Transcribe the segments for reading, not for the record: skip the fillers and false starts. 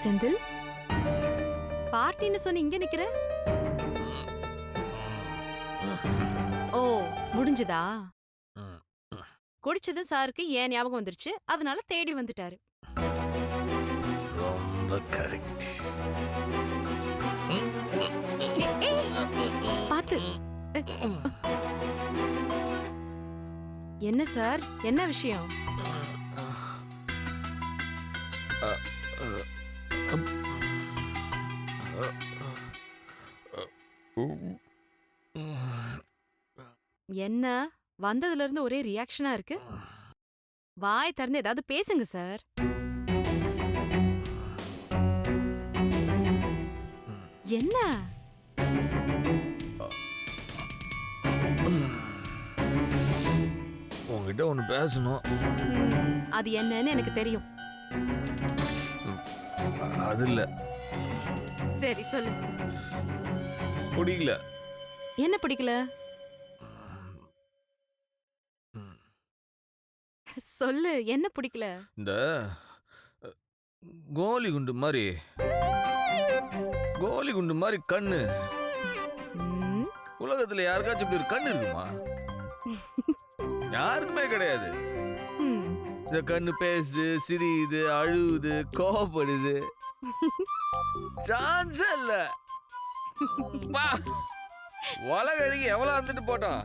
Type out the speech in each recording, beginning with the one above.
செந்தில், பார்ட்டின்னு சொன்ன இங்க நிக்கிற? ஓ, முடிஞ்சதா? குடிச்சதும் சாருக்கு ஏன் ஞாபகம் வந்துருச்சு, அதனால தேடி வந்துட்டாரு. ரொம்ப கரெக்ட். பாத்து. என்ன சார், என்ன விஷயம்? என்ன வந்ததுல இருந்து ஒரே ரியாக்ஷனா இருக்கு? வாய் திறந்து ஏதாவது பேசுங்க சார். என்ன? உங்ககிட்ட ஒண்ணு பேசணும். அது என்னன்னு எனக்கு தெரியும். அது இல்ல. சரி சொல்லு. பிடிக்கல. என்ன பிடிக்கல? சொல்லு, என்ன பிடிக்கல? இந்த கோலி குண்டு மாதிரி கண்ணு. உலகத்துல யாருக்காச்சும் இப்படி ஒரு கண்ணு இருக்குமா? யாருக்குமே கிடையாது. இந்த கண்ணு பேசு, சிரியுது, அழுவுது, கோபப்படுது. சான்ஸே இல்ல. உலக அழகி எவ்வளவு வந்துட்டு போட்டோம்.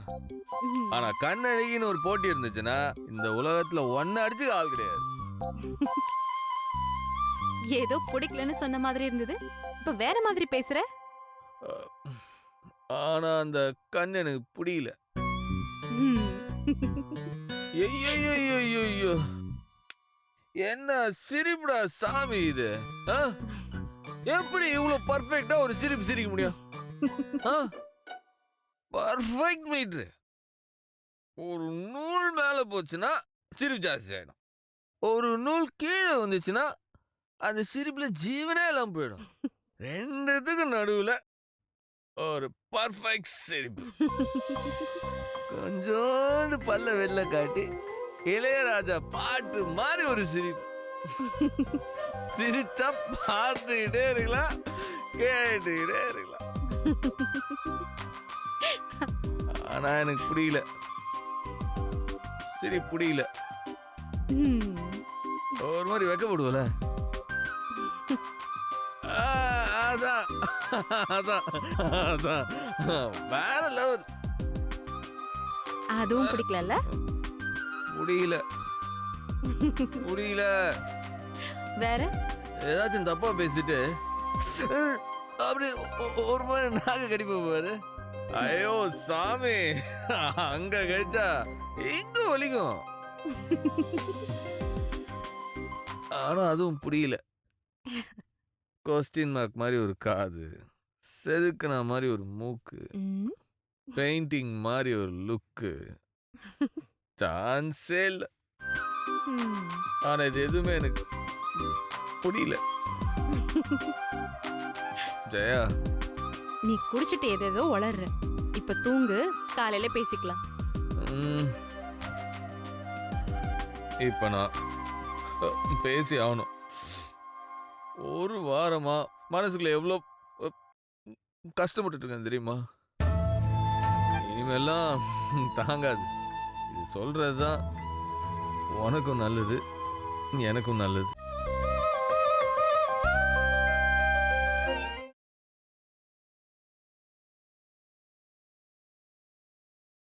ஆனா கண் அழகின்னு ஒரு போட்டி இருந்துச்சுன்னா இந்த உலகத்துல ஒன்னு அடிச்சு ஆள் கிடையாது. ஏதோ பிடிக்கலன்னு சொன்ன மாதிரி இருந்தது, இப்ப வேற மாதிரி பேசுற. ஆனா அந்த கண் எனக்கு புரியல. ஐயோ, என்ன சிரிப்புடா சாமி இது. எப்படி இவ்வளவு பர்ஃபெக்ட்டா ஒரு சிரிப்பு சிரிக்க முடியும்? பர்ஃபெக்ட் மீட்ரு. ஒரு நூல் மேல போச்சுன்னா சிரிப்பு ஜாஸ்தி ஆயிடும். ஒரு நூல் கீழே வந்துச்சுன்னா அந்த சிரிப்புல ஜீவனே எல்லாம் போயிடும். ரெண்டுத்துக்கு நடுவுல ஒரு பர்ஃபெக்ட் சிரிப்பு. கொஞ்சோண்டு பல்ல வெளில காட்டி இளையராஜா பாட்டு மாதிரி ஒரு சிரிப்பு. சிரிச்சா பார்த்துக்கிட்டே இருக்கலாம், கேட்டுக்கிட்டே இருக்கலாம். ஆனா எனக்கு புரியல, சரி புரியல. ஒரு மாதிரி வெக்கப்படுவல. அதான் அதான் அதான் வேற லெவல். அதுவும் பிடிக்கல. புரியல. வேற ஏதாச்சும் தப்பா பேசிட்டு அப்படி ஒரு மாதிரி நாக கடிப்ப பாரு. ஐயோ சாமி, அங்க கடிச்சா இங்க வலிக்கும். ஆனா அதுவும் புரியல. கொஸ்டின் மார்க் மாதிரி ஒரு காது, செதுக்குன மாதிரி ஒரு மூக்கு, பெயிண்டிங் மாதிரி ஒரு லுக்கு. சான்ஸே இல்ல. ஆனா இது எதுவுமே எனக்கு புரியல. ஜெயா, நீ குடிச்சிட்டு ஏதேதோ வளர்ற. இப்ப தூங்கு, காலையில பேசிக்கலாம். இப்ப நான் பேசி ஆகணும். ஒரு வாரமா மனசுக்குள்ள எவ்வளவு கஷ்டப்பட்டு இருக்கேன் தெரியுமா? இனிமேல்லாம் தாங்காது. இது சொல்றதுதான் உனக்கும் நல்லது, எனக்கும் நல்லது.